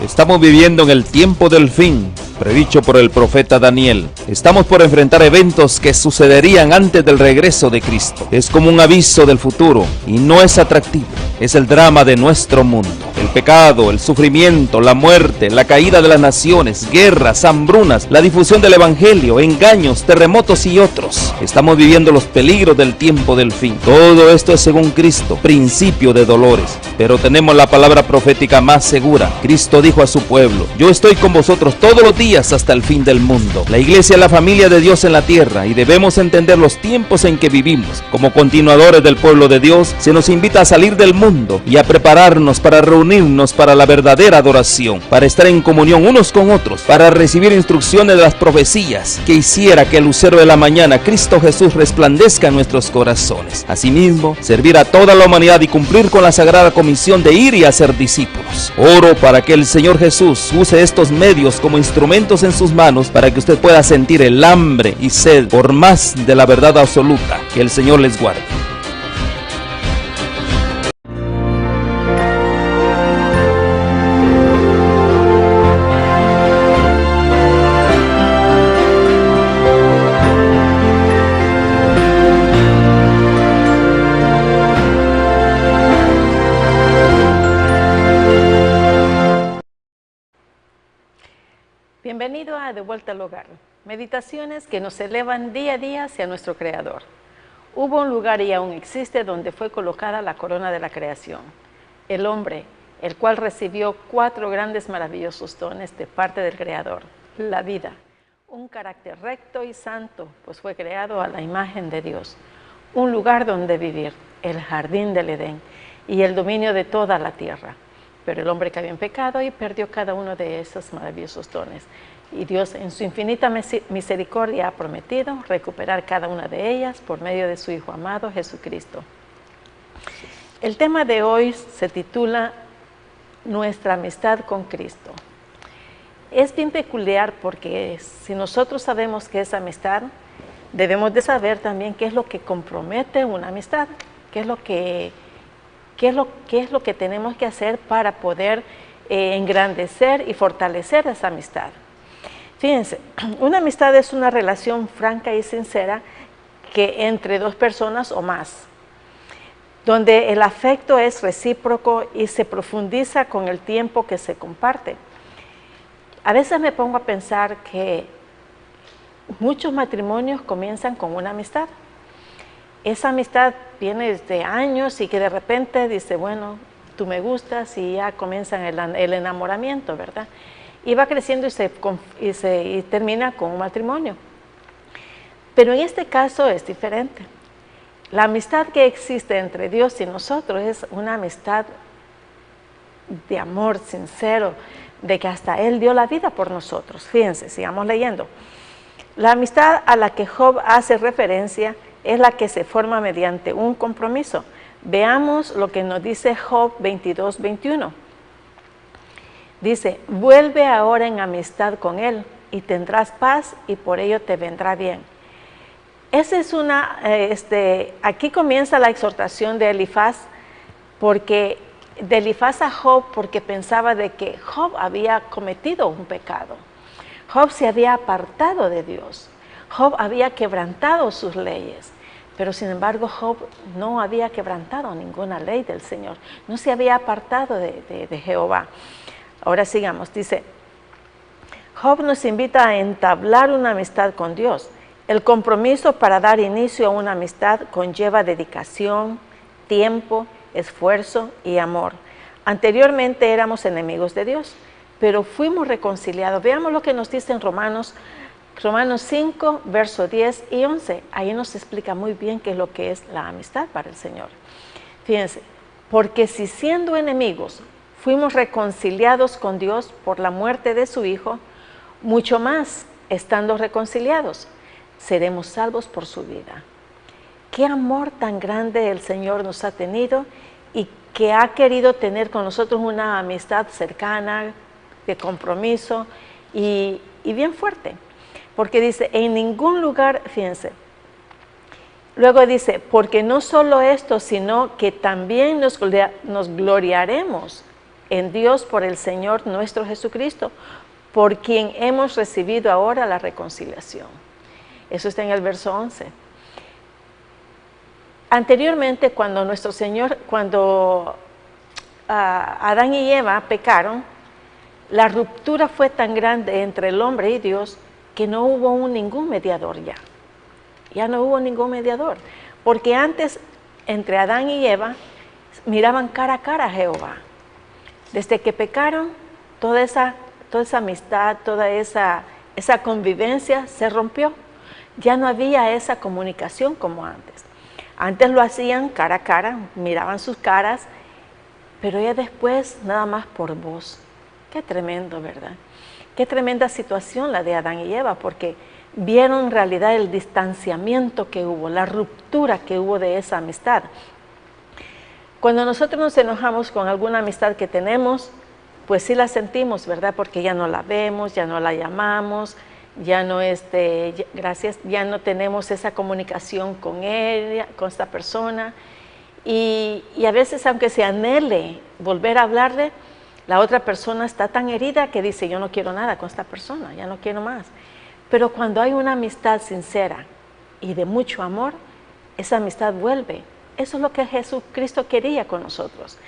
Estamos viviendo en el tiempo del fin, predicho por el profeta Daniel. Estamos por enfrentar eventos que sucederían antes del regreso de Cristo. Es como un aviso del futuro y no es atractivo. Es el drama de nuestro mundo. El pecado, el sufrimiento, la muerte, la caída de las naciones, guerras, hambrunas, la difusión del evangelio, engaños, terremotos y otros. Estamos viviendo los peligros del tiempo del fin. Todo esto es según Cristo, principio de dolores. Pero tenemos la palabra profética más segura. Cristo dijo a su pueblo: yo estoy con vosotros todos los días hasta el fin del mundo. La iglesia es la familia de Dios en la tierra y debemos entender los tiempos en que vivimos. Como continuadores del pueblo de Dios, se nos invita a salir del mundo y a prepararnos para reunirnos para la verdadera adoración, para estar en comunión unos con otros, para recibir instrucciones de las profecías que hiciera que el lucero de la mañana, Cristo Jesús, resplandezca en nuestros corazones. Asimismo, servir a toda la humanidad y cumplir con la sagrada comisión de ir y hacer discípulos. Oro para que el Señor Jesús use estos medios como instrumentos en sus manos para que usted pueda sentir el hambre y sed por más de la verdad absoluta. Que el Señor les guarde. Bienvenido a De Vuelta al Hogar, meditaciones que nos elevan día a día hacia nuestro Creador. Hubo un lugar y aún existe donde fue colocada la corona de la creación, el hombre, el cual recibió 4 grandes maravillosos dones de parte del Creador: la vida, un carácter recto y santo, pues fue creado a la imagen de Dios, un lugar donde vivir, el jardín del Edén, y el dominio de toda la tierra. Pero el hombre cayó en pecado y perdió cada uno de esos maravillosos dones. Y Dios, en su infinita misericordia, ha prometido recuperar cada una de ellas por medio de su Hijo amado, Jesucristo. El tema de hoy se titula Nuestra amistad con Cristo. Es bien peculiar porque si nosotros sabemos qué es amistad, debemos de saber también qué es lo que compromete una amistad, qué es lo que tenemos que hacer para poder engrandecer y fortalecer esa amistad. Fíjense, una amistad es una relación franca y sincera que entre 2 personas o más, donde el afecto es recíproco y se profundiza con el tiempo que se comparte. A veces me pongo a pensar que muchos matrimonios comienzan con una amistad. Esa amistad viene desde años y que de repente dice, bueno, tú me gustas, y ya comienzan el enamoramiento, ¿verdad? Y va creciendo y termina con un matrimonio. Pero en este caso es diferente. La amistad que existe entre Dios y nosotros es una amistad de amor sincero, de que hasta Él dio la vida por nosotros. Fíjense, sigamos leyendo. La amistad a la que Job hace referencia es la que se forma mediante un compromiso. Veamos lo que nos dice Job 22:21. Dice: vuelve ahora en amistad con él y tendrás paz y por ello te vendrá bien. Esa es aquí comienza la exhortación de Elifaz, de Elifaz a Job, porque pensaba de que Job había cometido un pecado. Job se había apartado de Dios. Job había quebrantado sus leyes, pero sin embargo Job no había quebrantado ninguna ley del Señor, no se había apartado de Jehová. Ahora sigamos, dice, Job nos invita a entablar una amistad con Dios. El compromiso para dar inicio a una amistad conlleva dedicación, tiempo, esfuerzo y amor. Anteriormente éramos enemigos de Dios, pero fuimos reconciliados. Veamos lo que nos dice en Romanos 5, versos 10 y 11. Ahí nos explica muy bien qué es lo que es la amistad para el Señor. Fíjense, porque si siendo enemigos fuimos reconciliados con Dios por la muerte de su Hijo, mucho más, estando reconciliados, seremos salvos por su vida. Qué amor tan grande el Señor nos ha tenido y que ha querido tener con nosotros una amistad cercana, de compromiso y bien fuerte. Porque dice, en ningún lugar, fíjense, luego dice, porque no solo esto, sino que también nos gloriaremos en Dios por el Señor nuestro Jesucristo, por quien hemos recibido ahora la reconciliación. Eso está en el verso 11. Anteriormente, cuando Adán y Eva pecaron, la ruptura fue tan grande entre el hombre y Dios que no hubo ningún mediador ya. Ya no hubo ningún mediador. Porque antes, entre Adán y Eva, miraban cara a cara a Jehová. Desde que pecaron, toda esa amistad, toda esa convivencia se rompió. Ya no había esa comunicación como antes. Antes lo hacían cara a cara, miraban sus caras, pero ya después nada más por voz. Qué tremendo, ¿verdad? Qué tremenda situación la de Adán y Eva, porque vieron en realidad el distanciamiento que hubo, la ruptura que hubo de esa amistad. Cuando nosotros nos enojamos con alguna amistad que tenemos, pues sí la sentimos, ¿verdad? Porque ya no la vemos, ya no la llamamos, ya no ya no tenemos esa comunicación con ella, con esta persona. Y a veces, aunque se anhele volver a hablarle, la otra persona está tan herida que dice, yo no quiero nada con esta persona, ya no quiero más. Pero cuando hay una amistad sincera y de mucho amor, esa amistad vuelve. Eso es lo que Jesucristo quería con nosotros.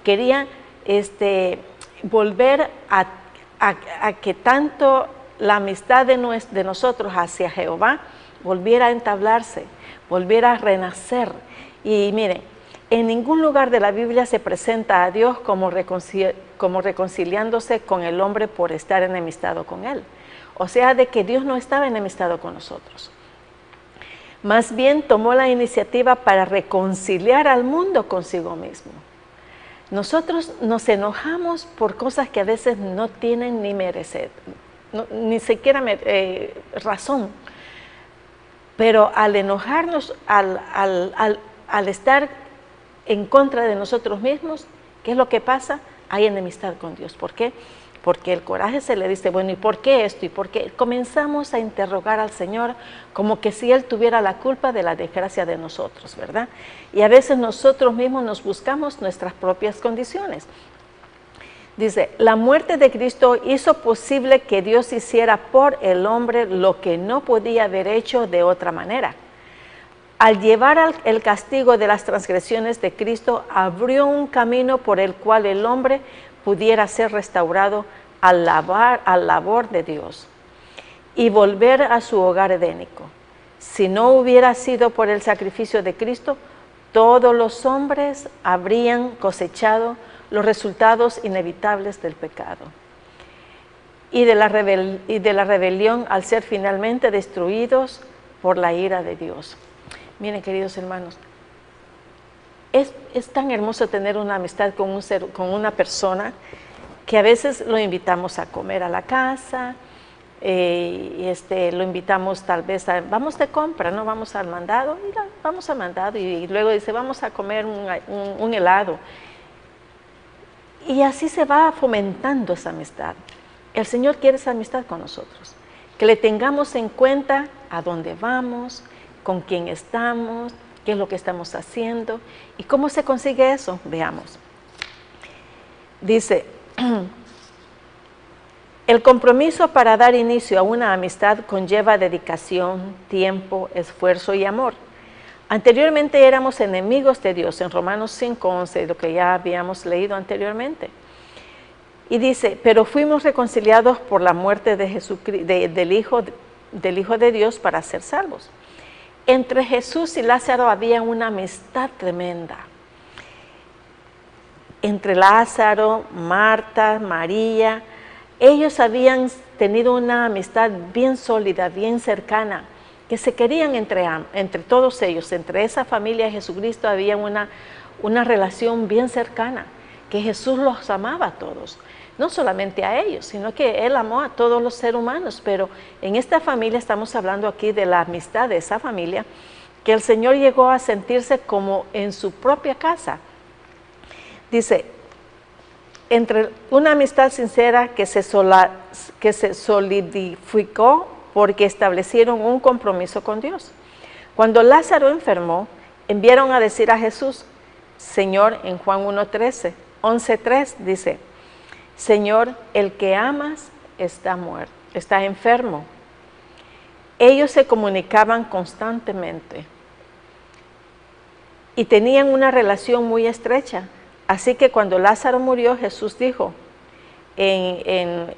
Quería volver a que tanto la amistad de nosotros hacia Jehová volviera a entablarse, volviera a renacer. Y miren, en ningún lugar de la Biblia se presenta a Dios como reconciliándose con el hombre por estar enemistado con él. O sea, de que Dios no estaba enemistado con nosotros. Más bien tomó la iniciativa para reconciliar al mundo consigo mismo. Nosotros nos enojamos por cosas que a veces no tienen ni merecer, ni siquiera razón. Pero al enojarnos, al estar en contra de nosotros mismos, ¿qué es lo que pasa? Hay enemistad con Dios. ¿Por qué? Porque el coraje se le dice, bueno, ¿y por qué esto? ¿Y por qué? Comenzamos a interrogar al Señor como que si Él tuviera la culpa de la desgracia de nosotros, ¿verdad? Y a veces nosotros mismos nos buscamos nuestras propias condiciones. Dice, la muerte de Cristo hizo posible que Dios hiciera por el hombre lo que no podía haber hecho de otra manera. Al llevar el castigo de las transgresiones de Cristo, abrió un camino por el cual el hombre pudiera ser restaurado al labor de Dios y volver a su hogar edénico. Si no hubiera sido por el sacrificio de Cristo, todos los hombres habrían cosechado los resultados inevitables del pecado y de la rebelión al ser finalmente destruidos por la ira de Dios. Miren, queridos hermanos, es tan hermoso tener una amistad con una persona que a veces lo invitamos a comer a la casa, lo invitamos tal vez vamos de compra, ¿no? Vamos al mandado, vamos al mandado y luego dice, vamos a comer un helado. Y así se va fomentando esa amistad. El Señor quiere esa amistad con nosotros, que le tengamos en cuenta a dónde vamos, con quién estamos, qué es lo que estamos haciendo y cómo se consigue eso. Veamos. Dice, el compromiso para dar inicio a una amistad conlleva dedicación, tiempo, esfuerzo y amor. Anteriormente éramos enemigos de Dios, en Romanos 5:11, lo que ya habíamos leído anteriormente. Y dice, pero fuimos reconciliados por la muerte de del Hijo de Dios para ser salvos. Entre Jesús y Lázaro había una amistad tremenda. Entre Lázaro, Marta, María, ellos habían tenido una amistad bien sólida, bien cercana, que se querían entre todos ellos. Entre esa familia de Jesucristo había una relación bien cercana, que Jesús los amaba a todos. No solamente a ellos, sino que Él amó a todos los seres humanos, pero en esta familia estamos hablando aquí de la amistad de esa familia, que el Señor llegó a sentirse como en su propia casa. Dice, entre una amistad sincera que se solidificó porque establecieron un compromiso con Dios. Cuando Lázaro enfermó, enviaron a decir a Jesús, Señor, en Juan 11:3 dice, Señor, el que amas está muerto, está enfermo. Ellos se comunicaban constantemente y tenían una relación muy estrecha. Así que cuando Lázaro murió, Jesús dijo, en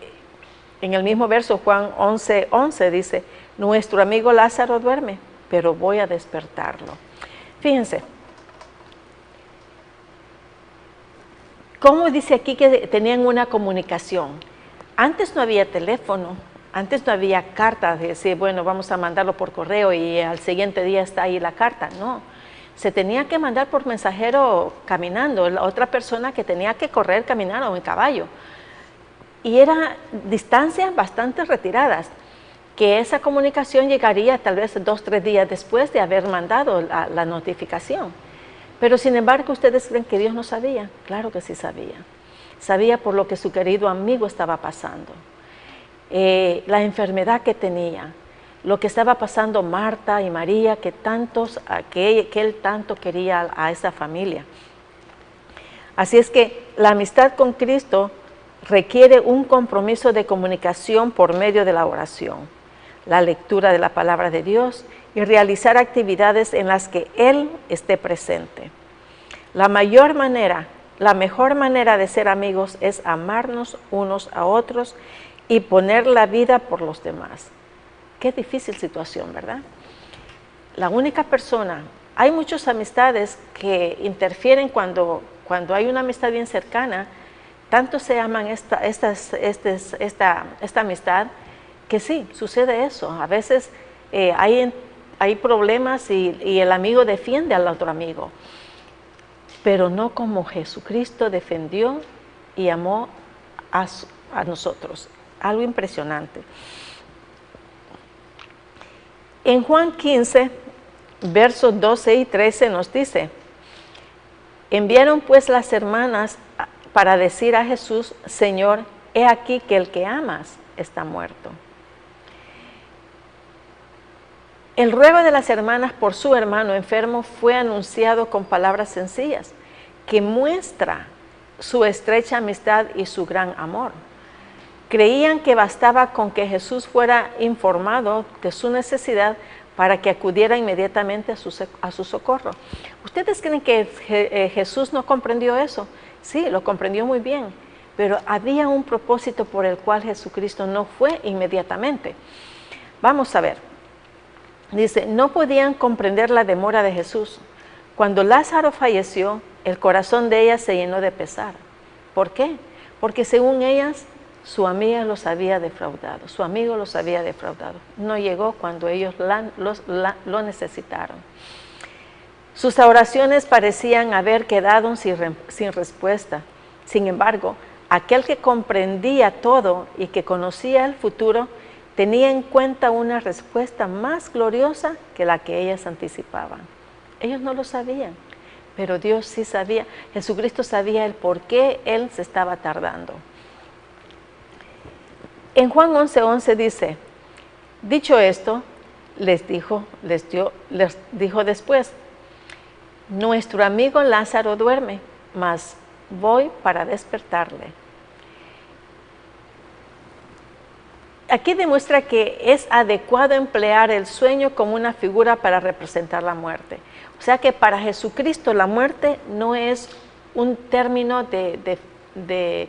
el mismo verso, Juan 11:11, dice, nuestro amigo Lázaro duerme, pero voy a despertarlo. Fíjense, ¿cómo dice aquí que tenían una comunicación? Antes no había teléfono, antes no había cartas, de decir, bueno, vamos a mandarlo por correo y al siguiente día está ahí la carta. No, se tenía que mandar por mensajero caminando, la otra persona que tenía que correr, caminar o en caballo. Y eran distancias bastante retiradas, que esa comunicación llegaría tal vez 2 o 3 días después de haber mandado la notificación. Pero sin embargo, ¿ustedes creen que Dios no sabía? Claro que sí sabía. Sabía por lo que su querido amigo estaba pasando, la enfermedad que tenía, lo que estaba pasando Marta y María, que él tanto quería a esa familia. Así es que la amistad con Cristo requiere un compromiso de comunicación por medio de la oración, la lectura de la palabra de Dios y realizar actividades en las que Él esté presente. La mejor manera de ser amigos es amarnos unos a otros y poner la vida por los demás. Qué difícil situación, ¿verdad? La única persona, hay muchas amistades que interfieren cuando hay una amistad bien cercana. Tanto se aman esta amistad que sí, sucede eso. A veces hay problemas y el amigo defiende al otro amigo, pero no como Jesucristo defendió y amó a nosotros. Algo impresionante. En Juan 15, versos 12 y 13 nos dice, enviaron pues las hermanas para decir a Jesús, Señor, he aquí que el que amas está muerto. El ruego de las hermanas por su hermano enfermo fue anunciado con palabras sencillas, que muestra su estrecha amistad y su gran amor. Creían que bastaba con que Jesús fuera informado de su necesidad para que acudiera inmediatamente a su socorro. ¿Ustedes creen que Jesús no comprendió eso? Sí, lo comprendió muy bien, pero había un propósito por el cual Jesucristo no fue inmediatamente. Vamos a ver. Dice, no podían comprender la demora de Jesús. Cuando Lázaro falleció, el corazón de ellas se llenó de pesar. ¿Por qué? Porque según ellas, su amiga los había defraudado, su amigo los había defraudado. No llegó cuando ellos lo necesitaron. Sus oraciones parecían haber quedado sin respuesta. Sin embargo, aquel que comprendía todo y que conocía el futuro, tenía en cuenta una respuesta más gloriosa que la que ellas anticipaban. Ellos no lo sabían, pero Dios sí sabía. Jesucristo sabía el por qué Él se estaba tardando. En Juan 11:11 dice, dicho esto, les dijo después, nuestro amigo Lázaro duerme, mas voy para despertarle. Aquí demuestra que es adecuado emplear el sueño como una figura para representar la muerte. O sea que para Jesucristo la muerte no es un término de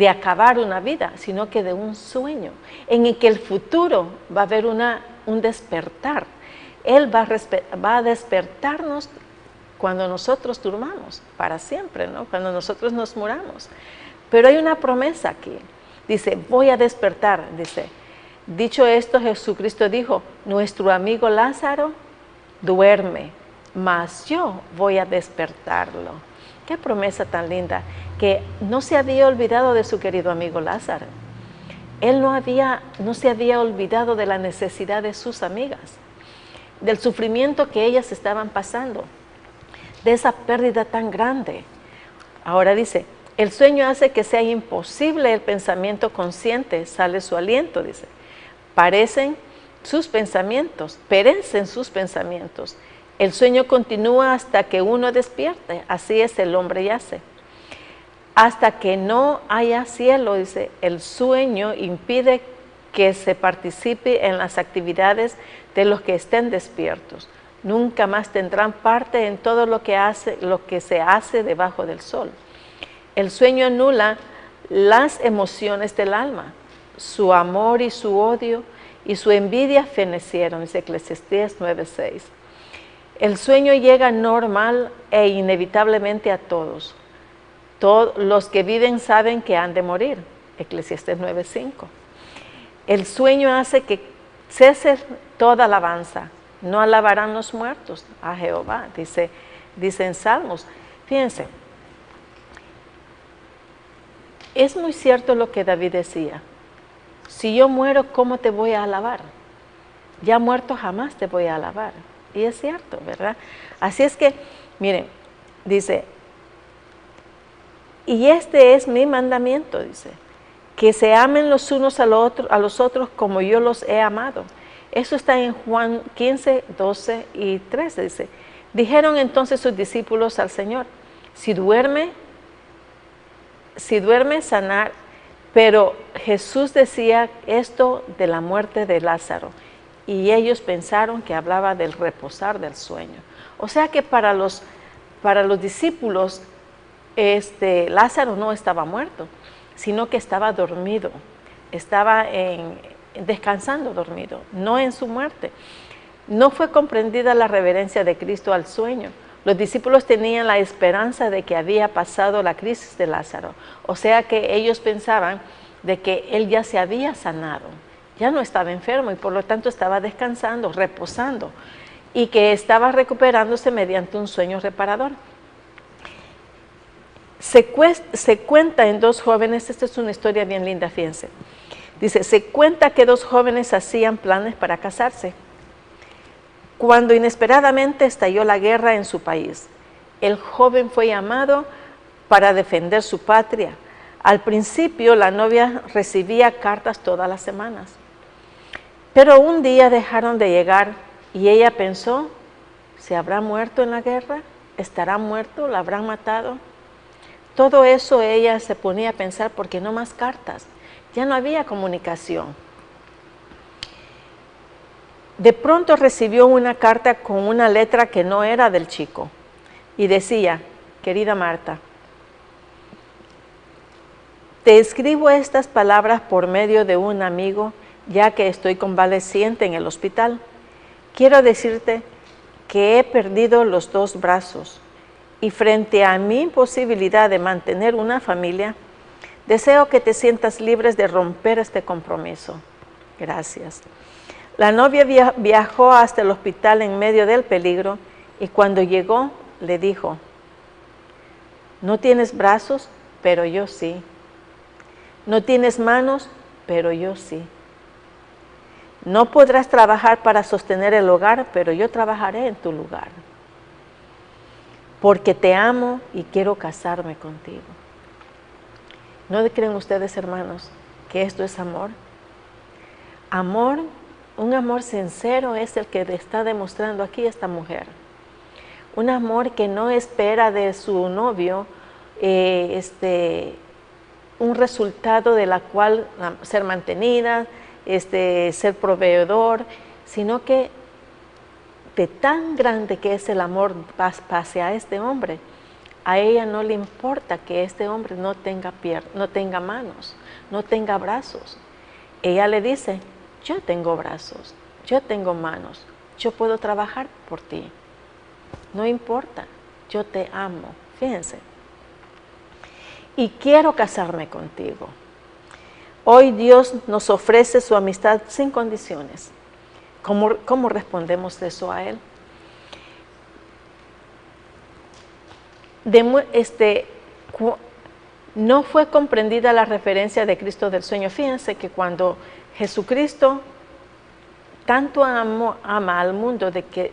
acabar una vida, sino que de un sueño, en el que el futuro va a haber un despertar. Él va a despertarnos cuando nosotros durmamos, para siempre, ¿no? Cuando nosotros nos muramos. Pero hay una promesa aquí. Dice, voy a despertar, dice. Dicho esto, Jesucristo dijo, nuestro amigo Lázaro duerme, mas yo voy a despertarlo. Qué promesa tan linda, que no se había olvidado de su querido amigo Lázaro. Él no se había olvidado de la necesidad de sus amigas, del sufrimiento que ellas estaban pasando, de esa pérdida tan grande. Ahora dice, el sueño hace que sea imposible el pensamiento consciente, sale su aliento, dice. Perecen sus pensamientos. El sueño continúa hasta que uno despierte, así es el hombre yace. hasta que no haya cielo, dice, el sueño impide que se participe en las actividades de los que estén despiertos. Nunca más tendrán parte en todo lo que se hace debajo del sol. El sueño anula las emociones del alma. Su amor y su odio y su envidia fenecieron, dice Eclesiastés 9:6. El sueño llega normal e inevitablemente a todos. Todos los que viven saben que han de morir, Eclesiastés 9:5. El sueño hace que cese toda alabanza. No alabarán los muertos a Jehová, dice en Salmos. Fíjense, es muy cierto lo que David decía. Si yo muero, ¿cómo te voy a alabar? Ya muerto jamás te voy a alabar. Y es cierto, ¿verdad? Así es que, miren, dice, y este es mi mandamiento, dice, que se amen los unos a los otros como yo los he amado. Eso está en Juan 15, 12 y 13, dice. Dijeron entonces sus discípulos al Señor, si duerme, sanar. Pero Jesús decía esto de la muerte de Lázaro, y ellos pensaron que hablaba del reposar del sueño. O sea que para los discípulos, Lázaro no estaba muerto, sino que estaba dormido, estaba descansando dormido, no en su muerte. No fue comprendida la reverencia de Cristo al sueño. Los discípulos tenían la esperanza de que había pasado la crisis de Lázaro, o sea que ellos pensaban de que él ya se había sanado, ya no estaba enfermo y por lo tanto estaba descansando, reposando, y que estaba recuperándose mediante un sueño reparador. Se cuenta en dos jóvenes, esta es una historia bien linda, fíjense. Dice, se cuenta que dos jóvenes hacían planes para casarse, cuando inesperadamente estalló la guerra en su país. El joven fue llamado para defender su patria. Al principio la novia recibía cartas todas las semanas, pero un día dejaron de llegar y ella pensó, ¿se habrá muerto en la guerra? ¿Estará muerto? ¿La habrán matado? Todo eso ella se ponía a pensar porque no más cartas, ya no había comunicación. De pronto recibió una carta con una letra que no era del chico y decía, querida Marta, te escribo estas palabras por medio de un amigo, ya que estoy convaleciente en el hospital. Quiero decirte que he perdido los dos brazos y frente a mi imposibilidad de mantener una familia, deseo que te sientas libre de romper este compromiso. Gracias. La novia viajó hasta el hospital en medio del peligro y cuando llegó le dijo, no tienes brazos, pero yo sí. No tienes manos, pero yo sí. No podrás trabajar para sostener el hogar, pero yo trabajaré en tu lugar. Porque te amo y quiero casarme contigo. ¿No creen ustedes, hermanos, que esto es amor? Amor, un amor sincero es el que está demostrando aquí esta mujer. Un amor que no espera de su novio un resultado de la cual ser mantenida, ser proveedor, sino que de tan grande que es el amor hacia este hombre, a ella no le importa que este hombre no tenga manos, no tenga brazos. Ella le dice, yo tengo brazos, yo tengo manos, yo puedo trabajar por ti. No importa, yo te amo. Fíjense. Y quiero casarme contigo. Hoy Dios nos ofrece su amistad sin condiciones. ¿Cómo respondemos eso a Él? No fue comprendida la referencia de Cristo del sueño. Fíjense que cuando Jesucristo tanto ama al mundo de que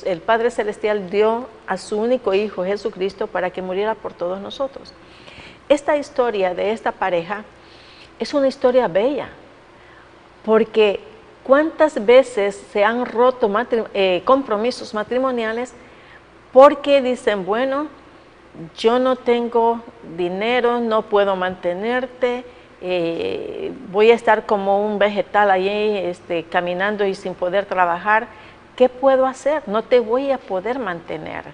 el Padre Celestial dio a su único Hijo Jesucristo para que muriera por todos nosotros. Esta historia de esta pareja es una historia bella, porque cuántas veces se han roto compromisos matrimoniales porque dicen, bueno, yo no tengo dinero, no puedo mantenerte, voy a estar como un vegetal ahí caminando y sin poder trabajar. ¿Qué puedo hacer? No te voy a poder mantener.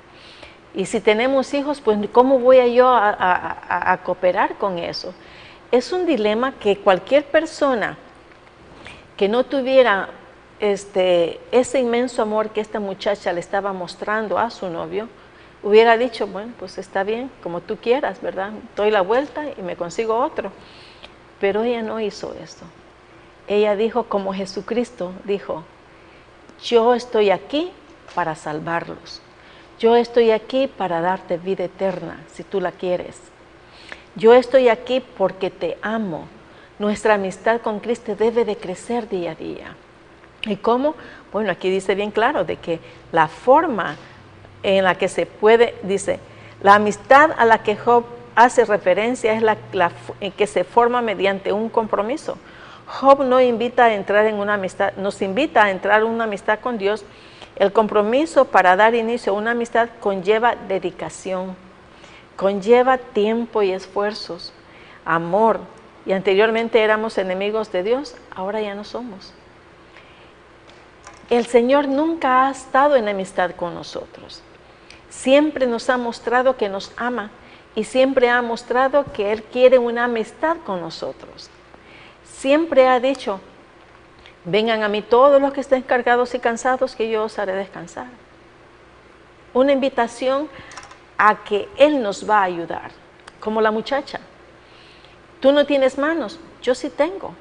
Y si tenemos hijos, pues ¿cómo voy yo a cooperar con eso? Es un dilema que cualquier persona que no tuviera ese inmenso amor que esta muchacha le estaba mostrando a su novio, hubiera dicho, bueno, pues está bien, como tú quieras, ¿verdad? Doy la vuelta y me consigo otro. Pero ella no hizo eso. Ella dijo, como Jesucristo dijo, yo estoy aquí para salvarlos. Yo estoy aquí para darte vida eterna, si tú la quieres. Yo estoy aquí porque te amo. Nuestra amistad con Cristo debe de crecer día a día. ¿Y cómo? Bueno, aquí dice bien claro de que la forma en la que se puede, dice, la amistad a la que Job hace referencia es la que se forma mediante un compromiso. Job no invita a entrar en una amistad, nos invita a entrar en una amistad con Dios. El compromiso para dar inicio a una amistad conlleva dedicación, conlleva tiempo y esfuerzos, amor. Y anteriormente éramos enemigos de Dios, ahora ya no somos. El Señor nunca ha estado en amistad con nosotros. Siempre nos ha mostrado que nos ama y siempre ha mostrado que Él quiere una amistad con nosotros. Siempre ha dicho, vengan a mí todos los que estén cargados y cansados, que yo os haré descansar. Una invitación a que Él nos va a ayudar, como la muchacha. Tú no tienes manos, yo sí tengo.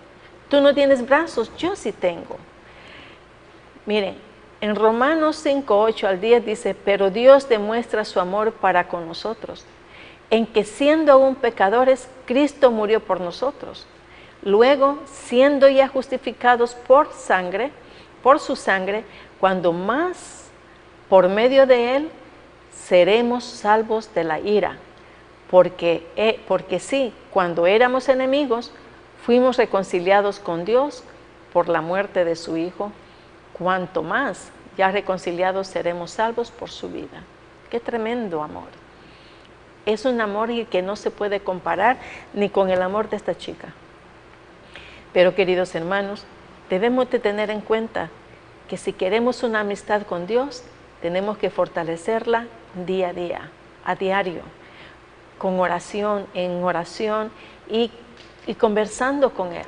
Tú no tienes brazos, yo sí tengo. Miren, en Romanos 5, 8 al 10 dice, pero Dios demuestra su amor para con nosotros, en que siendo aún pecadores, Cristo murió por nosotros. Luego, siendo ya justificados por su sangre, cuando más por medio de Él seremos salvos de la ira. Porque sí, cuando éramos enemigos, fuimos reconciliados con Dios por la muerte de su Hijo. Cuanto más, ya reconciliados, seremos salvos por su vida. ¡Qué tremendo amor! Es un amor que no se puede comparar ni con el amor de esta chica. Pero, queridos hermanos, debemos de tener en cuenta que si queremos una amistad con Dios, tenemos que fortalecerla día a día, a diario, con oración, en oración y conversando con Él.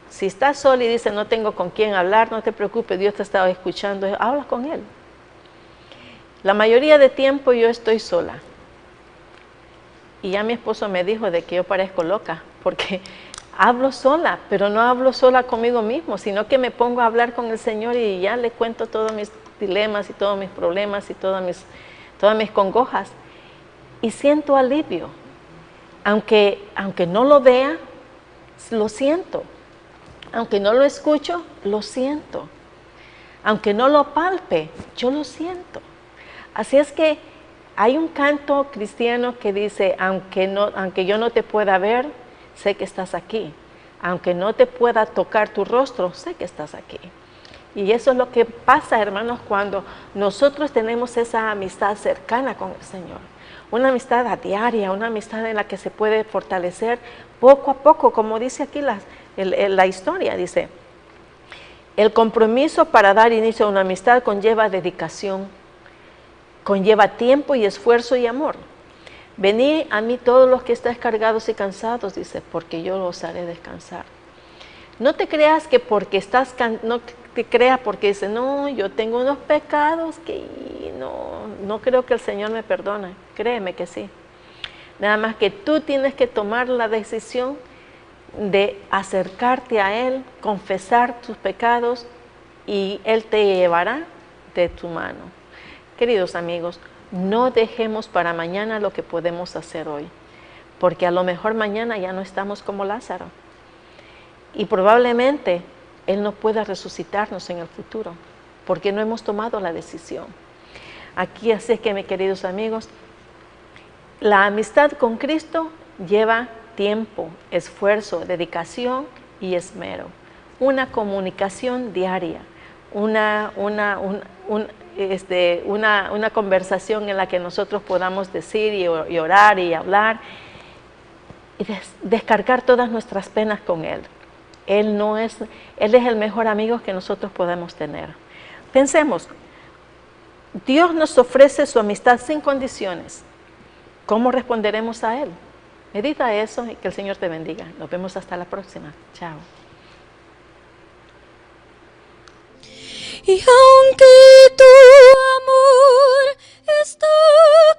Si estás sola y dices, no tengo con quién hablar, no te preocupes, Dios te estaba escuchando, habla con Él. La mayoría de tiempo yo estoy sola. Y ya mi esposo me dijo de que yo parezco loca, porque hablo sola, pero no hablo sola conmigo mismo, sino que me pongo a hablar con el Señor y ya le cuento todos mis dilemas y todos mis problemas y todas mis congojas. Y siento alivio. Aunque no lo vea, lo siento. Aunque no lo escucho, lo siento. Aunque no lo palpe, yo lo siento. Así es que hay un canto cristiano que dice, aunque yo no te pueda ver, sé que estás aquí. Aunque no te pueda tocar tu rostro, sé que estás aquí. Y eso es lo que pasa, hermanos, cuando nosotros tenemos esa amistad cercana con el Señor. Una amistad a diaria, una amistad en la que se puede fortalecer poco a poco, como dice aquí la historia, dice, el compromiso para dar inicio a una amistad conlleva dedicación, conlleva tiempo y esfuerzo y amor. Venid a mí todos los que estáis cargados y cansados, dice, porque yo los haré descansar. No te creas que porque no te creas porque dice, no, yo tengo unos pecados que no creo que el Señor me perdone. Créeme que sí. Nada más que tú tienes que tomar la decisión de acercarte a Él, confesar tus pecados y Él te llevará de tu mano. Queridos amigos, no dejemos para mañana lo que podemos hacer hoy, porque a lo mejor mañana ya no estamos como Lázaro y probablemente Él no pueda resucitarnos en el futuro, porque no hemos tomado la decisión. Aquí así es que, mis queridos amigos, la amistad con Cristo lleva tiempo, esfuerzo, dedicación y esmero. Una comunicación diaria, una conversación en la que nosotros podamos decir y orar y hablar y descargar todas nuestras penas con Él. Él es el mejor amigo que nosotros podemos tener. Pensemos, Dios nos ofrece su amistad sin condiciones. ¿Cómo responderemos a Él? Medita eso y que el Señor te bendiga. Nos vemos hasta la próxima. Chao. Y aunque tu amor está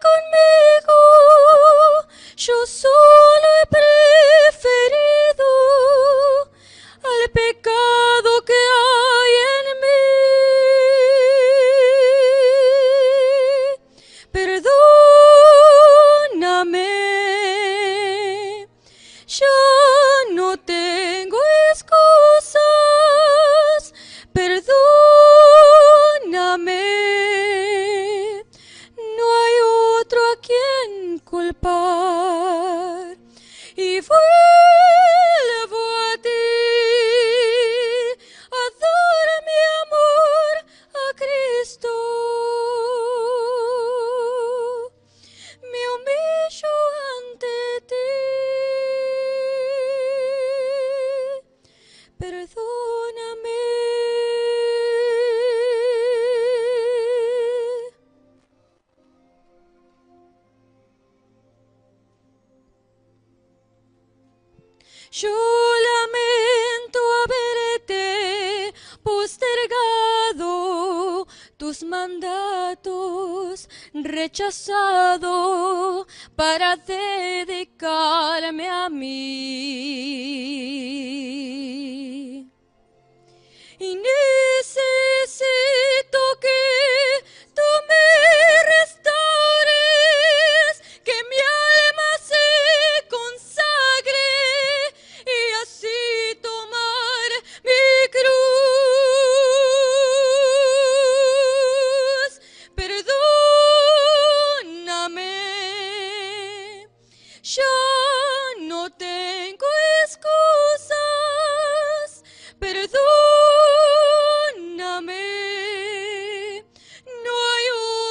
conmigo, yo solo he preferido al pecado que hay en mí. Perdóname, ya no tengo excusas. Perdóname, no hay otro a quien culpar. Y vuelvo a ti a dar mi amor a Cristo. Me humillo ante ti. Perdóname. Yo lamento haberte postergado, tus mandatos rechazado para dedicarme a mí. Y necesito que tú me restaures, que mi alma se consagre y así tomar mi cruz. Perdóname, ya no tengo excusas. Perdóname, no hay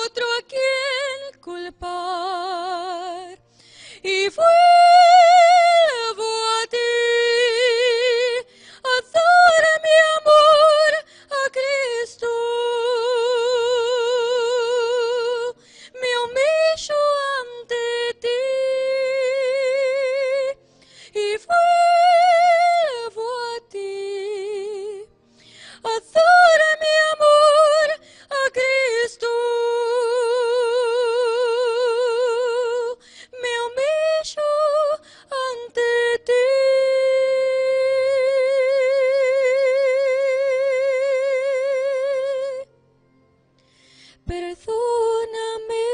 otro a quien culpar. Y vuelvo a ti a dar mi amor a Cristo. Me humillo ante ti y vuelvo a ti a dar mi amor a Cristo. Me humillo ante ti. Perdóname.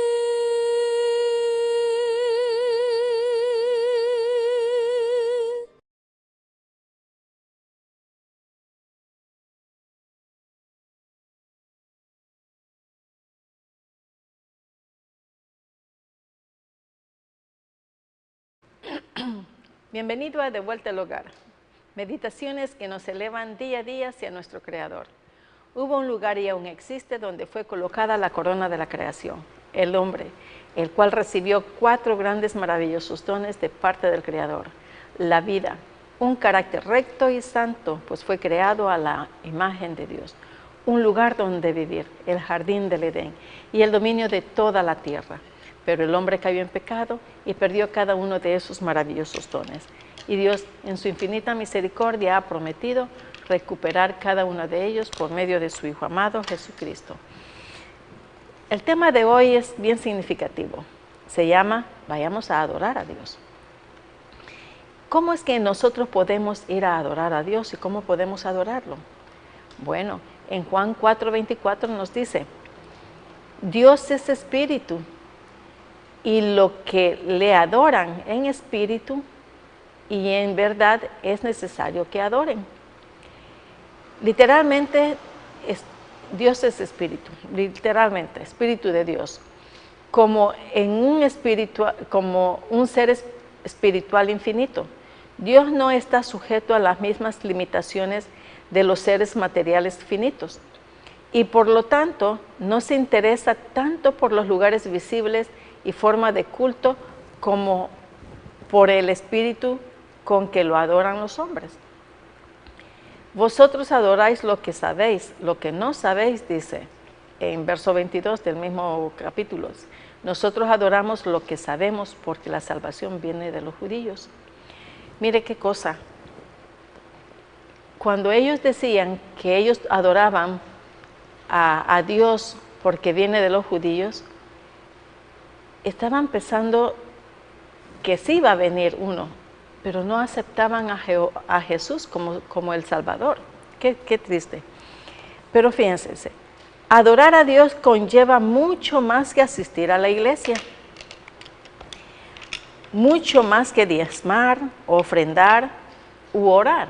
Bienvenido a De Vuelta al Hogar. Meditaciones que nos elevan día a día hacia nuestro Creador. Hubo un lugar y aún existe donde fue colocada la corona de la creación, el hombre, el cual recibió 4 grandes maravillosos dones de parte del Creador. La vida, un carácter recto y santo, pues fue creado a la imagen de Dios. Un lugar donde vivir, el jardín del Edén, y el dominio de toda la tierra. Pero el hombre cayó en pecado y perdió cada uno de esos maravillosos dones. Y Dios, en su infinita misericordia, ha prometido recuperar cada uno de ellos por medio de su Hijo amado, Jesucristo. El tema de hoy es bien significativo. Se llama, vayamos a adorar a Dios. ¿Cómo es que nosotros podemos ir a adorar a Dios y cómo podemos adorarlo? Bueno, en Juan 4:24 nos dice, Dios es espíritu, y lo que le adoran en espíritu y en verdad es necesario que adoren. Literalmente, Dios es espíritu, literalmente, espíritu de Dios, como un ser espiritual infinito. Dios no está sujeto a las mismas limitaciones de los seres materiales finitos. y por lo tanto no se interesa tanto por los lugares visibles y forma de culto como por el espíritu con que lo adoran los hombres. Vosotros adoráis lo que sabéis, lo que no sabéis, dice en verso 22 del mismo capítulo. Nosotros adoramos lo que sabemos porque la salvación viene de los judíos. Mire qué cosa. Cuando ellos decían que ellos adoraban a Dios porque viene de los judíos, estaban pensando que sí iba a venir uno, pero no aceptaban a Jesús como el Salvador. Qué triste. Pero fíjense, adorar a Dios conlleva mucho más que asistir a la iglesia, mucho más que diezmar, ofrendar u orar.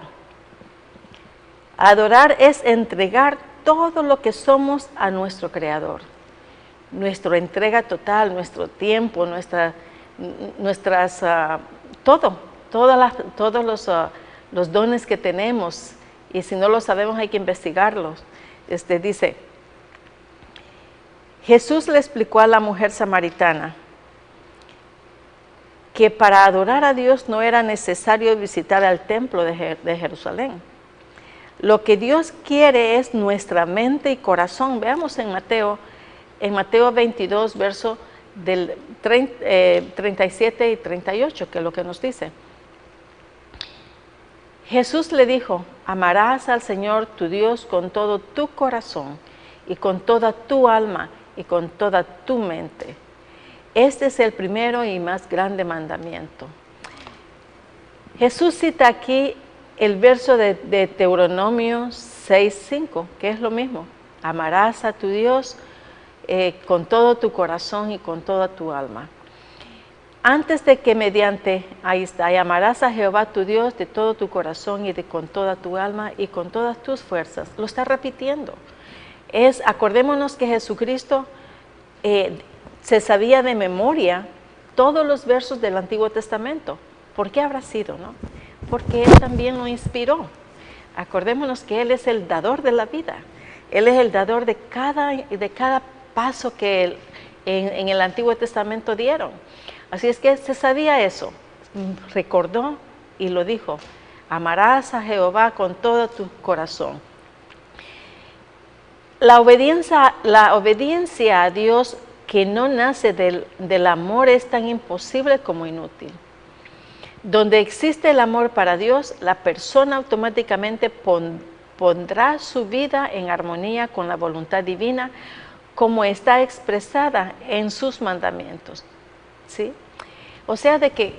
Adorar es entregar todo lo que somos a nuestro Creador. Nuestra entrega total, nuestro tiempo, todos los dones que tenemos, y si no lo sabemos hay que investigarlos. Dice, Jesús le explicó a la mujer samaritana que para adorar a Dios no era necesario visitar al templo de Jerusalén. Lo que Dios quiere es nuestra mente y corazón. Veamos en Mateo 22, verso del 37 y 38, que es lo que nos dice. Jesús le dijo, amarás al Señor tu Dios con todo tu corazón y con toda tu alma y con toda tu mente. Este es el primero y más grande mandamiento. Jesús cita aquí el verso de Deuteronomio 6:5, que es lo mismo. Amarás a tu Dios con todo tu corazón y con toda tu alma. Antes de que ahí está, y amarás a Jehová tu Dios de todo tu corazón y con toda tu alma y con todas tus fuerzas. Lo está repitiendo. Acordémonos que Jesucristo se sabía de memoria todos los versos del Antiguo Testamento. ¿Por qué habrá sido, no? Porque Él también lo inspiró. Acordémonos que Él es el dador de la vida. Él es el dador de cada paso que en el Antiguo Testamento dieron. Así es que se sabía eso. Recordó y lo dijo. Amarás a Jehová con todo tu corazón. La obediencia a Dios que no nace del amor es tan imposible como inútil. Donde existe el amor para Dios, la persona automáticamente pondrá su vida en armonía con la voluntad divina, como está expresada en sus mandamientos. ¿Sí? O sea, de que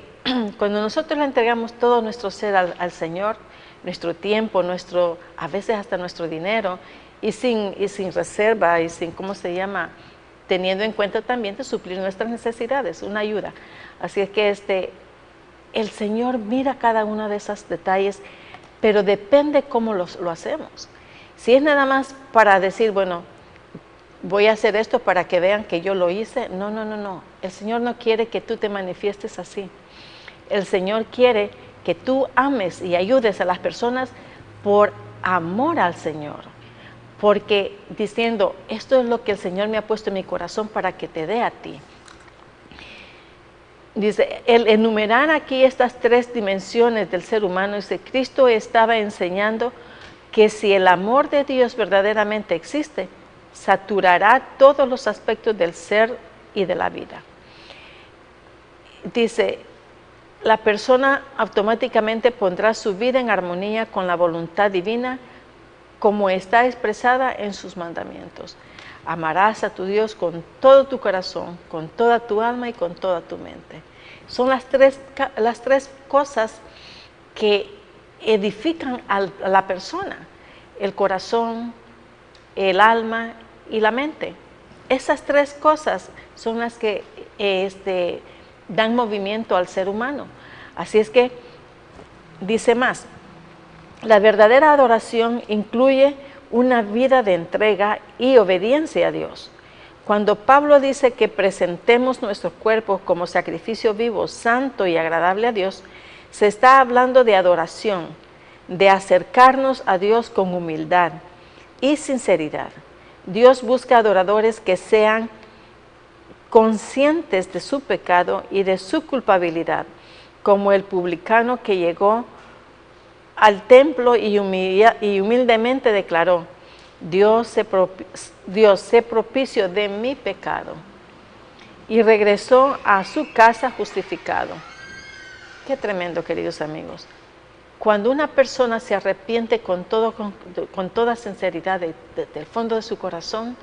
cuando nosotros le entregamos todo nuestro ser al Señor, nuestro tiempo, a veces hasta nuestro dinero, y sin reserva, y sin, teniendo en cuenta también de suplir nuestras necesidades, una ayuda. Así es que el Señor mira cada uno de esos detalles, pero depende cómo lo hacemos. Si es nada más para decir, bueno, voy a hacer esto para que vean que yo lo hice, no. El Señor no quiere que tú te manifiestes así. El Señor quiere que tú ames y ayudes a las personas por amor al Señor. Porque diciendo, esto es lo que el Señor me ha puesto en mi corazón para que te dé a ti. Dice, el enumerar aquí estas tres dimensiones del ser humano, dice, Cristo estaba enseñando que si el amor de Dios verdaderamente existe, saturará todos los aspectos del ser y de la vida. Dice, la persona automáticamente pondrá su vida en armonía con la voluntad divina, como está expresada en sus mandamientos. Amarás a tu Dios con todo tu corazón, con toda tu alma y con toda tu mente. Son las tres cosas que edifican a la persona: el corazón, el alma y la mente. Esas tres cosas son las que dan movimiento al ser humano. Así es que dice más, la verdadera adoración incluye una vida de entrega y obediencia a Dios. Cuando Pablo dice que presentemos nuestros cuerpos como sacrificio vivo, santo y agradable a Dios, se está hablando de adoración, de acercarnos a Dios con humildad y sinceridad. Dios busca adoradores que sean conscientes de su pecado y de su culpabilidad, como el publicano que llegó al templo y humildemente declaró: Dios sé propicio de mi pecado. Y regresó a su casa justificado. Qué tremendo, queridos amigos. Cuando una persona se arrepiente con toda sinceridad del fondo de su corazón,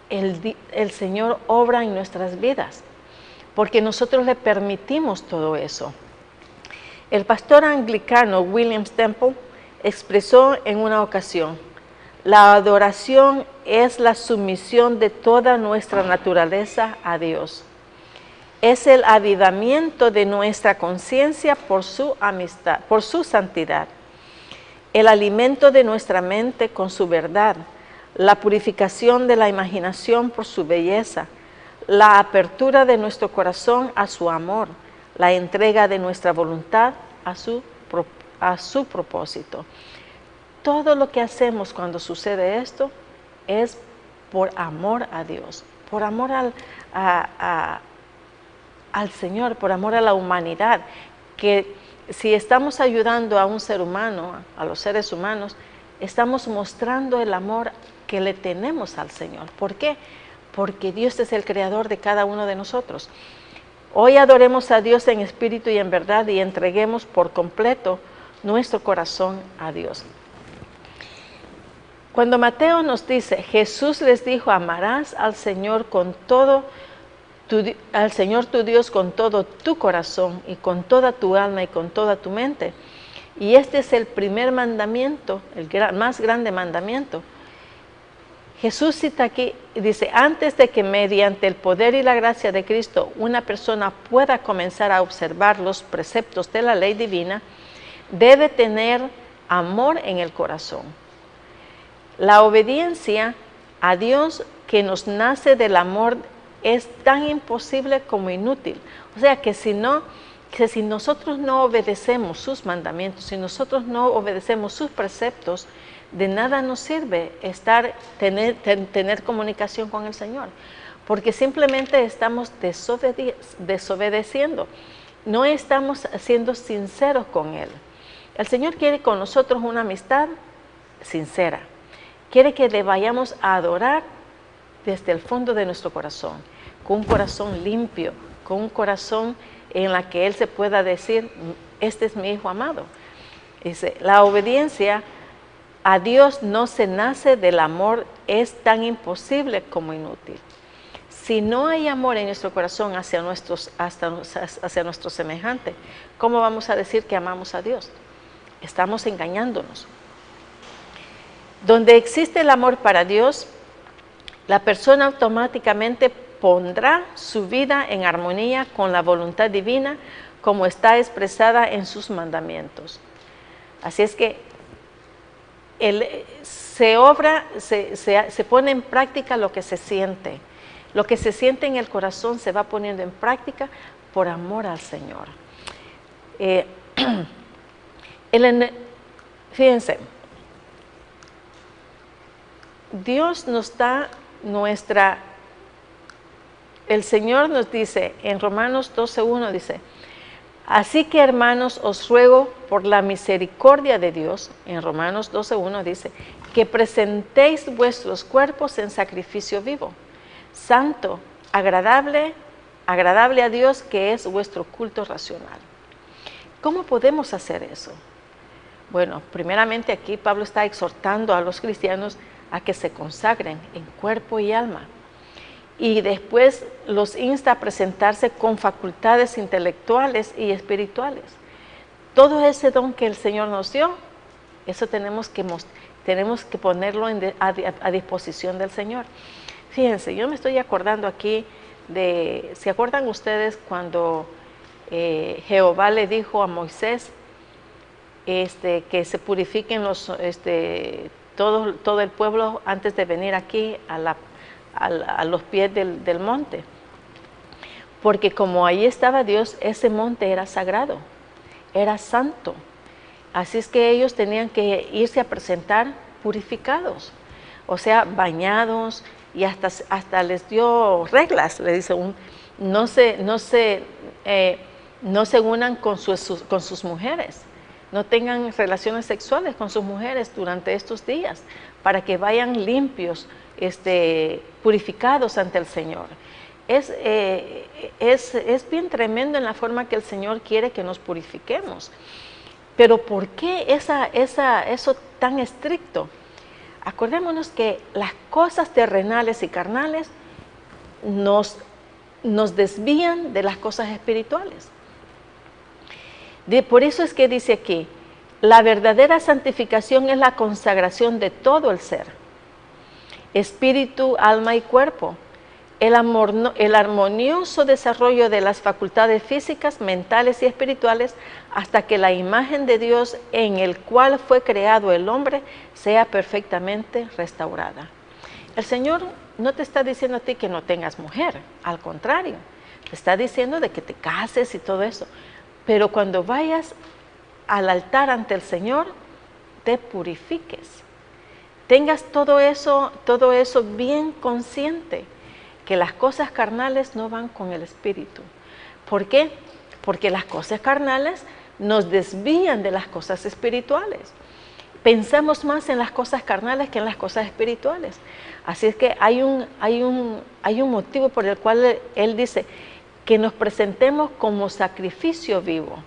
el Señor obra en nuestras vidas, porque nosotros le permitimos todo eso. El pastor anglicano William Temple expresó en una ocasión: la adoración es la sumisión de toda nuestra naturaleza a Dios. Es el avivamiento de nuestra conciencia por su amistad, por su santidad, el alimento de nuestra mente con su verdad, la purificación de la imaginación por su belleza, la apertura de nuestro corazón a su amor, la entrega de nuestra voluntad a su propósito. Todo lo que hacemos cuando sucede esto es por amor a Dios, por amor al Señor, por amor a la humanidad, que si estamos ayudando a un ser humano, a los seres humanos, estamos mostrando el amor que le tenemos al Señor. ¿Por qué? Porque Dios es el creador de cada uno de nosotros. Hoy adoremos a Dios en espíritu y en verdad y entreguemos por completo nuestro corazón a Dios. Cuando Mateo nos dice: Jesús les dijo, amarás al Señor tu Dios con todo tu corazón y con toda tu alma y con toda tu mente. Y este es el primer mandamiento, más grande mandamiento. Jesús cita aquí y dice: antes de que mediante el poder y la gracia de Cristo una persona pueda comenzar a observar los preceptos de la ley divina, debe tener amor en el corazón. La obediencia a Dios que nos nace del amor es tan imposible como inútil. O sea que si nosotros no obedecemos sus mandamientos, si nosotros no obedecemos sus preceptos, de nada nos sirve tener comunicación con el Señor, porque simplemente estamos desobedeciendo, no estamos siendo sinceros con Él. El Señor quiere con nosotros una amistad sincera, quiere que le vayamos a adorar desde el fondo de nuestro corazón, con un corazón limpio, con un corazón en la que Él se pueda decir: este es mi Hijo amado. Dice, la obediencia a Dios no se nace del amor, es tan imposible como inútil. Si no hay amor en nuestro corazón hacia nuestro semejante, ¿cómo vamos a decir que amamos a Dios? Estamos engañándonos. Donde existe el amor para Dios, la persona automáticamente pondrá su vida en armonía con la voluntad divina, como está expresada en sus mandamientos. Así es que se pone en práctica lo que se siente. Lo que se siente en el corazón se va poniendo en práctica por amor al Señor. Fíjense, Dios nos da el Señor nos dice en Romanos 12:1, dice: así que, hermanos, os ruego por la misericordia de Dios, en Romanos 12:1 dice, que presentéis vuestros cuerpos en sacrificio vivo, santo, agradable a Dios, que es vuestro culto racional. ¿Cómo podemos hacer eso? Bueno, primeramente aquí Pablo está exhortando a los cristianos a que se consagren en cuerpo y alma. Y después los insta a presentarse con facultades intelectuales y espirituales. Todo ese don que el Señor nos dio, eso tenemos que ponerlo a disposición del Señor. Fíjense, yo me estoy acordando aquí ¿se acuerdan ustedes cuando Jehová le dijo a Moisés que se purifiquen todo el pueblo antes de venir aquí a los pies del monte? Porque como ahí estaba Dios, ese monte era sagrado, era santo. Así es que ellos tenían que irse a presentar purificados. o sea, bañados, y hasta les dio reglas, le dice, no se unan con sus mujeres, no tengan relaciones sexuales con sus mujeres durante estos días, para que vayan limpios, purificados ante el Señor. Es bien tremendo en la forma que el Señor quiere que nos purifiquemos. Pero ¿por qué eso tan estricto? Acordémonos que las cosas terrenales y carnales nos desvían de las cosas espirituales. Por eso es que dice aquí, la verdadera santificación es la consagración de todo el ser, espíritu, alma y cuerpo, el armonioso desarrollo de las facultades físicas, mentales y espirituales hasta que la imagen de Dios en el cual fue creado el hombre sea perfectamente restaurada. El Señor no te está diciendo a ti que no tengas mujer, al contrario, te está diciendo de que te cases y todo eso, pero cuando vayas al altar ante el Señor, te purifiques, tengas todo eso bien consciente, que las cosas carnales no van con el espíritu. ¿Por qué? Porque las cosas carnales nos desvían de las cosas espirituales. Pensamos más en las cosas carnales que en las cosas espirituales. Así es que hay un motivo por el cual Él dice que nos presentemos como sacrificio vivo.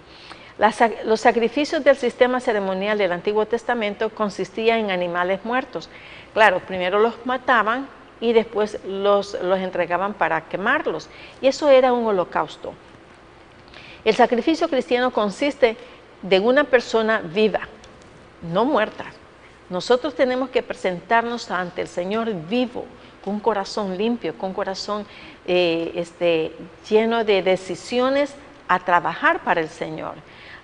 Los sacrificios del sistema ceremonial del Antiguo Testamento consistían en animales muertos. Claro, primero los mataban y después los entregaban para quemarlos. Y eso era un holocausto. El sacrificio cristiano consiste de una persona viva, no muerta. Nosotros tenemos que presentarnos ante el Señor vivo, con un corazón limpio, con un corazón lleno de decisiones a trabajar para el Señor.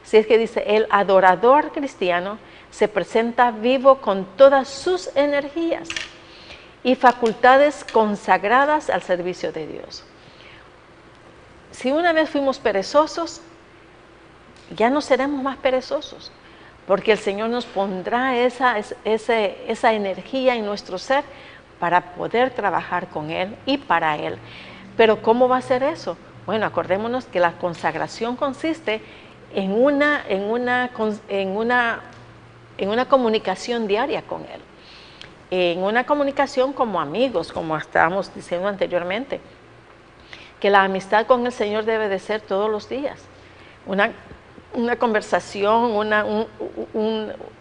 Así es que dice, el adorador cristiano se presenta vivo con todas sus energías y facultades consagradas al servicio de Dios. Si una vez fuimos perezosos, ya no seremos más perezosos, porque el Señor nos pondrá esa energía en nuestro ser para poder trabajar con Él y para Él. Pero ¿cómo va a ser eso? Bueno, acordémonos que la consagración consiste en una comunicación diaria con Él. En una comunicación como amigos, como estábamos diciendo anteriormente, que la amistad con el Señor debe de ser todos los días, una conversación,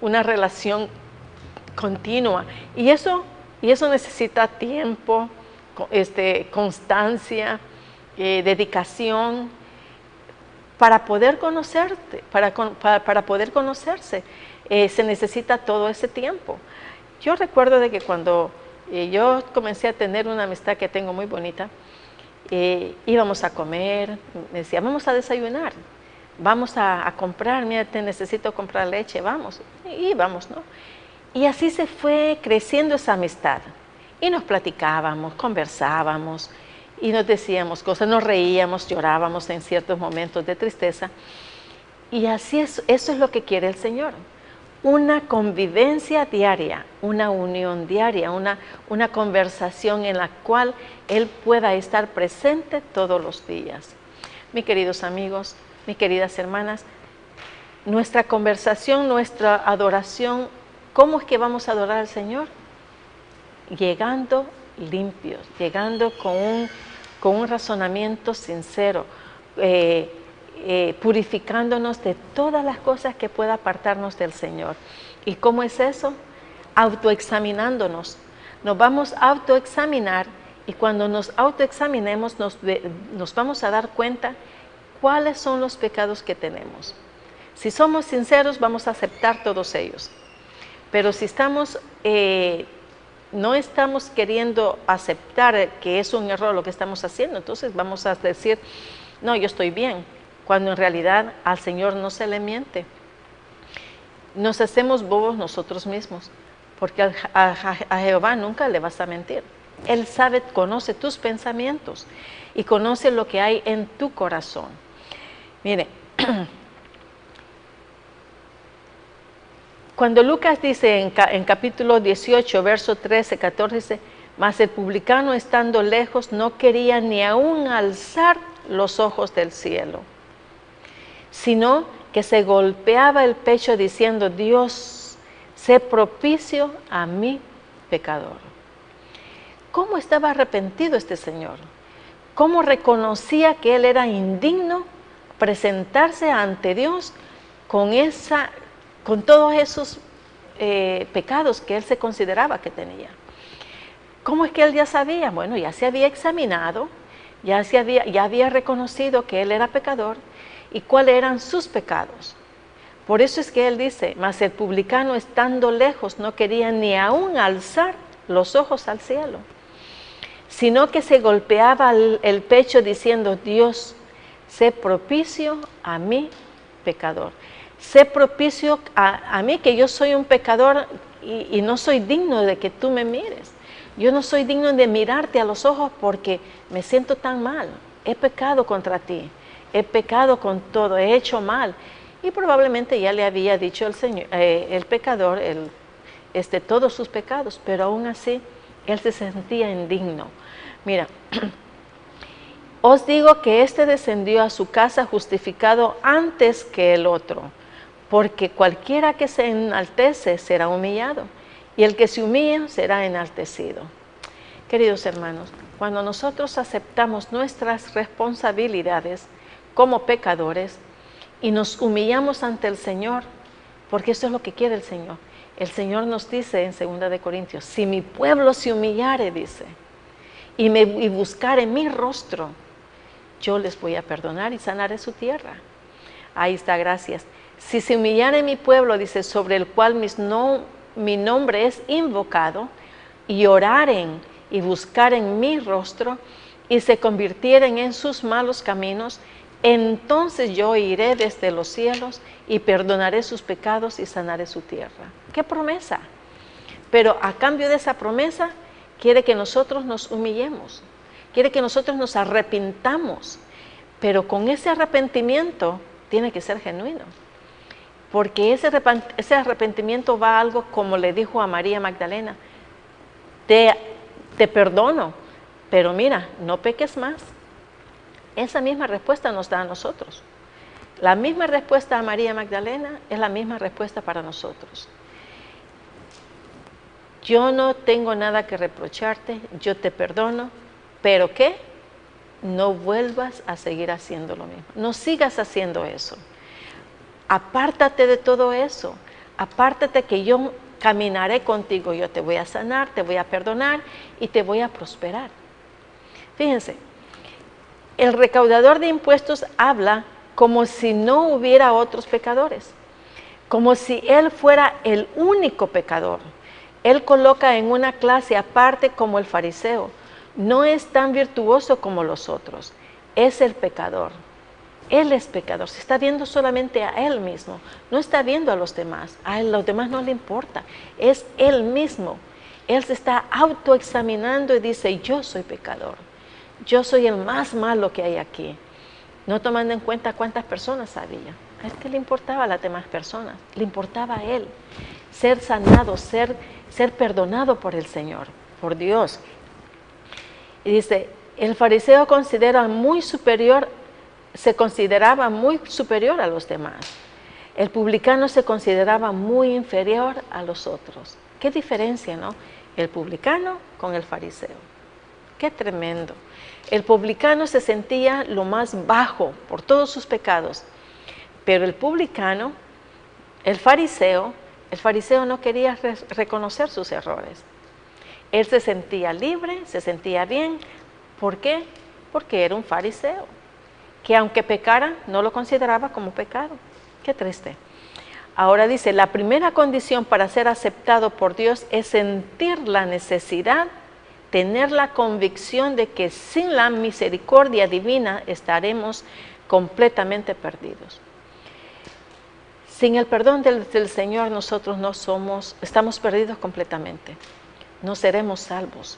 una relación continua, y eso necesita tiempo, constancia, dedicación, para poder conocerte, para poder conocerse, se necesita todo ese tiempo. Yo recuerdo de que cuando yo comencé a tener una amistad que tengo muy bonita, íbamos a comer, me decía, vamos a desayunar, vamos a comprar, mira, te necesito comprar leche, vamos, y vamos, ¿no? Y así se fue creciendo esa amistad, y nos platicábamos, conversábamos, y nos decíamos cosas, nos reíamos, llorábamos en ciertos momentos de tristeza, y así eso es lo que quiere el Señor. Una convivencia diaria, una unión diaria, una conversación en la cual Él pueda estar presente todos los días. Mis queridos amigos, mis queridas hermanas, nuestra conversación, nuestra adoración, ¿cómo es que vamos a adorar al Señor? Llegando limpios, llegando con un razonamiento sincero, purificándonos de todas las cosas que pueda apartarnos del Señor. ¿Y cómo es eso? Autoexaminándonos. Nos vamos a autoexaminar, y cuando nos autoexaminemos nos vamos a dar cuenta cuáles son los pecados que tenemos. Si somos sinceros, vamos a aceptar todos ellos. Pero si no estamos queriendo aceptar que es un error lo que estamos haciendo, entonces vamos a decir, no, yo estoy bien, cuando en realidad al Señor no se le miente. Nos hacemos bobos nosotros mismos, porque a Jehová nunca le vas a mentir. Él sabe, conoce tus pensamientos y conoce lo que hay en tu corazón. Mire, Cuando Lucas dice en capítulo 18, verso 13, 14, dice, mas el publicano estando lejos no quería ni aún alzar los ojos del cielo, sino que se golpeaba el pecho diciendo, Dios, sé propicio a mi pecador. ¿Cómo estaba arrepentido este señor? ¿Cómo reconocía que él era indigno presentarse ante Dios con todos esos pecados que él se consideraba que tenía? ¿Cómo es que él ya sabía? Bueno, ya se había examinado, ya había reconocido que él era pecador y cuáles eran sus pecados. Por eso es que él dice, mas el publicano estando lejos no quería ni aún alzar los ojos al cielo, sino que se golpeaba el pecho diciendo, Dios, sé propicio a mi pecador. Sé propicio a mí, que yo soy un pecador y no soy digno de que tú me mires. Yo no soy digno de mirarte a los ojos porque me siento tan mal. He pecado contra ti, he pecado con todo, he hecho mal. Y probablemente ya le había dicho el pecador todos sus pecados, pero aún así él se sentía indigno. Mira, os digo que éste descendió a su casa justificado antes que el otro, porque cualquiera que se enaltece será humillado, y el que se humilla será enaltecido. Queridos hermanos, cuando nosotros aceptamos nuestras responsabilidades como pecadores y nos humillamos ante el Señor, porque eso es lo que quiere el Señor. El Señor nos dice en 2 de Corintios, si mi pueblo se humillare, dice, y buscare mi rostro, yo les voy a perdonar y sanaré su tierra. Ahí está, gracias. Si se humillare mi pueblo, dice, sobre el cual mi nombre es invocado, y oraren y buscaren mi rostro, y se convirtieren en sus malos caminos, entonces yo iré desde los cielos y perdonaré sus pecados y sanaré su tierra. ¡Qué promesa! Pero a cambio de esa promesa, quiere que nosotros nos humillemos, quiere que nosotros nos arrepintamos, pero con ese arrepentimiento tiene que ser genuino, porque ese arrepentimiento va a algo como le dijo a María Magdalena, te perdono, pero mira, no peques más. Esa misma respuesta nos da a nosotros. La misma respuesta a María Magdalena es la misma respuesta para nosotros. Yo no tengo nada que reprocharte, yo te perdono, pero ¿qué? No vuelvas a seguir haciendo lo mismo. No sigas haciendo eso. Apártate de todo eso. Apártate, que yo caminaré contigo. Yo te voy a sanar, te voy a perdonar y te voy a prosperar. Fíjense, el recaudador de impuestos habla como si no hubiera otros pecadores, como si él fuera el único pecador. Él coloca en una clase aparte como el fariseo. No es tan virtuoso como los otros, es el pecador. Él es pecador, se está viendo solamente a él mismo, no está viendo a los demás no le importa, es él mismo. Él se está autoexaminando y dice, yo soy pecador, yo soy el más malo que hay aquí, no tomando en cuenta cuántas personas había. A él que le importaba a las demás personas, le importaba a él, ser sanado, ser perdonado por el Señor, por Dios. Y dice, el fariseo se consideraba muy superior a los demás. El publicano se consideraba muy inferior a los otros. Qué diferencia, ¿no? El publicano con el fariseo. Qué tremendo. El publicano se sentía lo más bajo por todos sus pecados, pero el publicano, el fariseo no quería reconocer sus errores. Él se sentía libre, se sentía bien. ¿Por qué? Porque era un fariseo, que aunque pecara, no lo consideraba como pecado. Qué triste. Ahora dice, la primera condición para ser aceptado por Dios es sentir la necesidad, tener la convicción de que sin la misericordia divina estaremos completamente perdidos. Sin el perdón del Señor nosotros estamos perdidos completamente. No seremos salvos.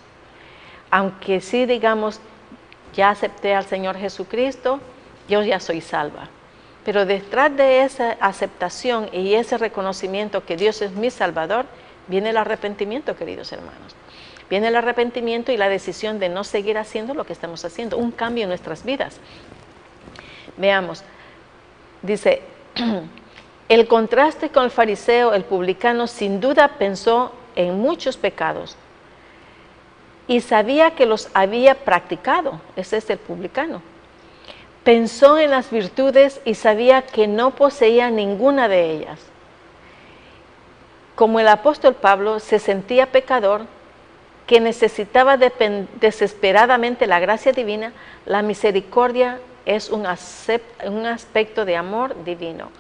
Aunque sí digamos, ya acepté al Señor Jesucristo, yo ya soy salva. Pero detrás de esa aceptación y ese reconocimiento que Dios es mi Salvador, viene el arrepentimiento, queridos hermanos. Viene el arrepentimiento y la decisión de no seguir haciendo lo que estamos haciendo, un cambio en nuestras vidas. Veamos, dice, el contraste con el fariseo, el publicano, sin duda pensó en muchos pecados y sabía que los había practicado. Ese es el publicano. Pensó en las virtudes y sabía que no poseía ninguna de ellas. Como el apóstol Pablo se sentía pecador, que necesitaba desesperadamente la gracia divina, la misericordia es un aspecto de amor divino.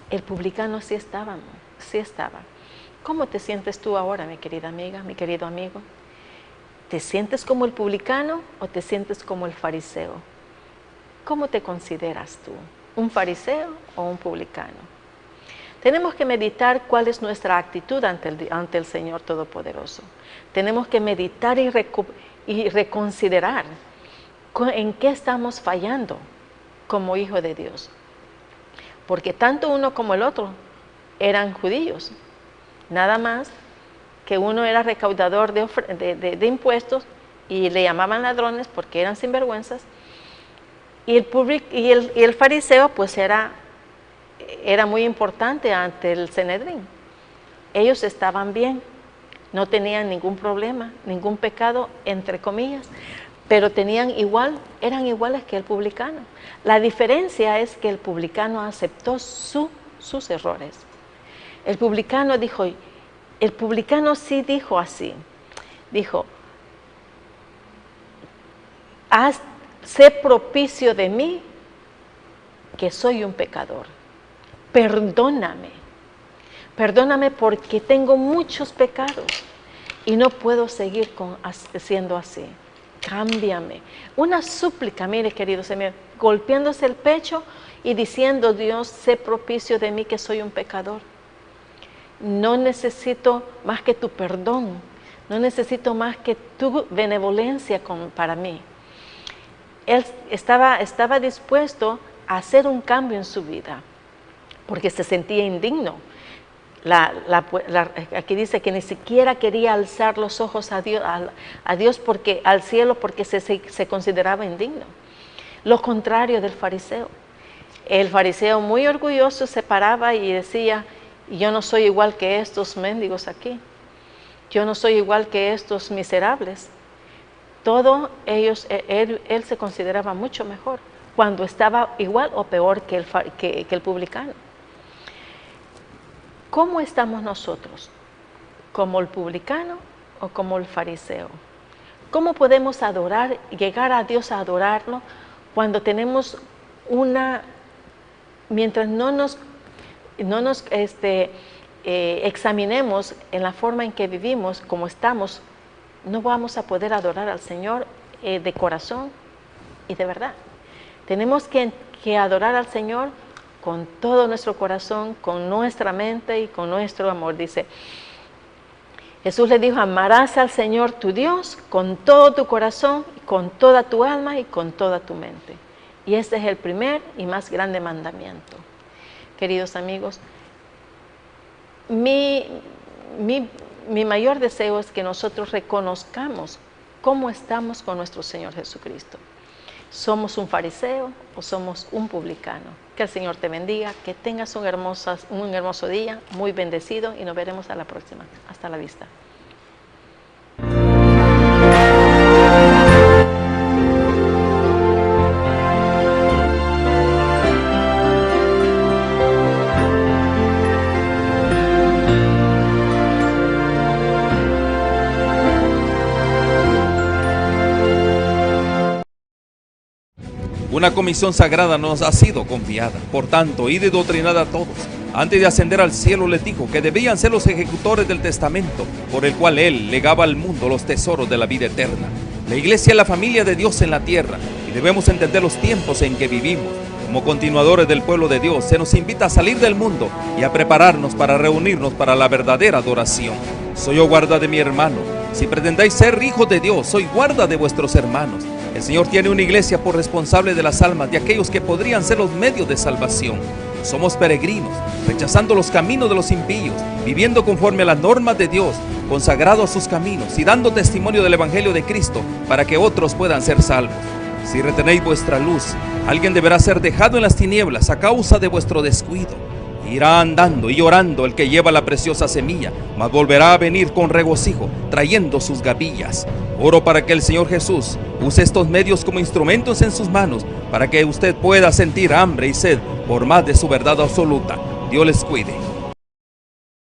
El publicano sí estaba. ¿Cómo te sientes tú ahora, mi querida amiga, mi querido amigo? ¿Te sientes como el publicano o te sientes como el fariseo? ¿Cómo te consideras tú? ¿Un fariseo o un publicano? Tenemos que meditar cuál es nuestra actitud ante el Señor Todopoderoso. Tenemos que meditar y reconsiderar en qué estamos fallando como hijo de Dios. Porque tanto uno como el otro eran judíos. Nada más que uno era recaudador de impuestos y le llamaban ladrones porque eran sinvergüenzas. Y el fariseo pues era muy importante ante el Sanedrín. Ellos estaban bien, no tenían ningún problema, ningún pecado, entre comillas, pero eran iguales que el publicano. La diferencia es que el publicano aceptó sus errores. El publicano sí dijo así, dijo, sé propicio de mí, que soy un pecador. Perdóname porque tengo muchos pecados y no puedo seguir siendo así. Cámbiame. Una súplica, mire queridos amigos, golpeándose el pecho y diciendo, Dios, sé propicio de mí que soy un pecador. No necesito más que tu perdón, no necesito más que tu benevolencia para mí. Él estaba dispuesto a hacer un cambio en su vida, porque se sentía indigno. Aquí dice que ni siquiera quería alzar los ojos a Dios al cielo porque se consideraba indigno. Lo contrario del fariseo. El fariseo muy orgulloso se paraba y decía, yo no soy igual que estos mendigos aquí. Yo no soy igual que estos miserables. Él se consideraba mucho mejor cuando estaba igual o peor que el publicano. ¿Cómo estamos nosotros? ¿Como el publicano o como el fariseo? ¿Cómo podemos llegar a Dios a adorarlo cuando tenemos mientras no nos examinemos en la forma en que vivimos, como estamos, no vamos a poder adorar al Señor de corazón y de verdad? Tenemos que adorar al Señor con todo nuestro corazón, con nuestra mente y con nuestro amor. Dice, Jesús le dijo, amarás al Señor tu Dios con todo tu corazón, con toda tu alma y con toda tu mente. Y este es el primer y más grande mandamiento. Queridos amigos, mi mayor deseo es que nosotros reconozcamos cómo estamos con nuestro Señor Jesucristo. ¿Somos un fariseo o somos un publicano? Que el Señor te bendiga, que tengas un hermoso día, muy bendecido, y nos veremos a la próxima. Hasta la vista. Una comisión sagrada nos ha sido confiada. Por tanto, id y doctrinad a todos. Antes de ascender al cielo les dijo que debían ser los ejecutores del testamento, por el cual Él legaba al mundo los tesoros de la vida eterna. La iglesia es la familia de Dios en la tierra, y debemos entender los tiempos en que vivimos. Como continuadores del pueblo de Dios, se nos invita a salir del mundo y a prepararnos para reunirnos para la verdadera adoración. Soy yo guarda de mi hermano. Si pretendáis ser hijos de Dios, soy guarda de vuestros hermanos. El Señor tiene una iglesia por responsable de las almas de aquellos que podrían ser los medios de salvación. Somos peregrinos, rechazando los caminos de los impíos, viviendo conforme a las normas de Dios, consagrados a sus caminos y dando testimonio del Evangelio de Cristo para que otros puedan ser salvos. Si retenéis vuestra luz, alguien deberá ser dejado en las tinieblas a causa de vuestro descuido. Irá andando y llorando el que lleva la preciosa semilla, mas volverá a venir con regocijo, trayendo sus gavillas. Oro para que el Señor Jesús use estos medios como instrumentos en sus manos, para que usted pueda sentir hambre y sed por más de su verdad absoluta. Dios les cuide.